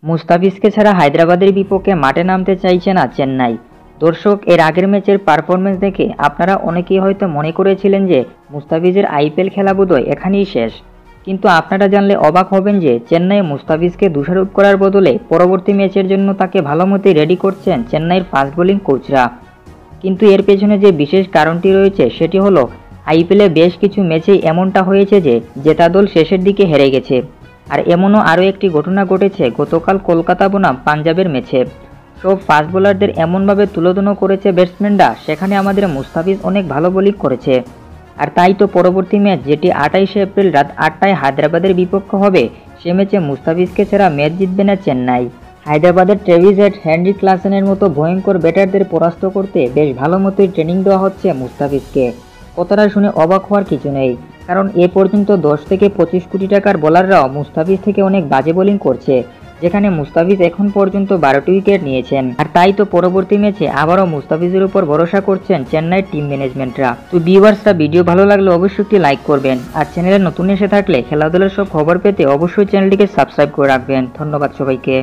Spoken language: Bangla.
মুস্তাফিজকে ছাড়া হায়দ্রাবাদের বিপক্ষে মাঠে নামতে চাইছে না চেন্নাই। দর্শক, এর আগের ম্যাচের পারফরমেন্স দেখে আপনারা অনেকেই হয়তো মনে করেছিলেন যে মুস্তাফিজের আইপিএল খেলা বোধহয় এখানেই শেষ। কিন্তু আপনারা জানলে অবাক হবেন যে চেন্নাই মুস্তাফিজকে দোষারোপ করার বদলে পরবর্তী ম্যাচের জন্য তাকে ভালো মতোই রেডি করছেন চেন্নাইয়ের ফাস্ট বোলিং কোচরা। কিন্তু এর পেছনে যে বিশেষ কারণটি রয়েছে সেটি হলো আইপিএলে বেশ কিছু ম্যাচেই এমনটা হয়েছে যে জেতা দল শেষের দিকে হেরে গেছে। আর এমনও আরও একটি ঘটনা ঘটেছে গতকাল কলকাতা বনাম পাঞ্জাবের ম্যাচে। সব ফাস্ট বোলারদের এমনভাবে তুলোধুনো করেছে ব্যাটসম্যানরা, সেখানে আমাদের মুস্তাফিজ অনেক ভালো বোলিং করেছে। আর তাই তো পরবর্তী ম্যাচ, যেটি 28শে এপ্রিল রাত 8টায় হায়দ্রাবাদের বিপক্ষে হবে, সে ম্যাচে মুস্তাফিজকে ছাড়া ম্যাচ জিতবে না চেন্নাই। হায়দ্রাবাদের ট্রেভিস হেড, হেনরি ক্লাসেনের মতো ভয়ঙ্কর ব্যাটারদের পরাস্ত করতে বেশ ভালো মতোই ট্রেনিং দেওয়া হচ্ছে মুস্তাফিজকে। কথাটা শুনে অবাক হওয়ার কিছু নেই, কারণ এ পর্যন্ত 10 থেকে 25 কোটি টাকার বোলাররাও মুস্তাফিজ থেকে অনেক বাজে বোলিং করছে, যেখানে মুস্তাফিজ এখন পর্যন্ত 12টি উইকেট নিয়েছেন। আর তাই তো পরবর্তী ম্যাচে আবারও মুস্তাফিজের উপর ভরসা করছেন চেন্নাই টিম ম্যানেজমেন্টরা। তো ভিউয়ার্সরা, ভিডিও ভালো লাগলে অবশ্যই একটি লাইক করবেন, আর চ্যানেলে নতুন এসে থাকলে খেলাধুলার সব খবর পেতে অবশ্যই চ্যানেলটিকে সাবস্ক্রাইব করে রাখবেন। ধন্যবাদ সবাইকে।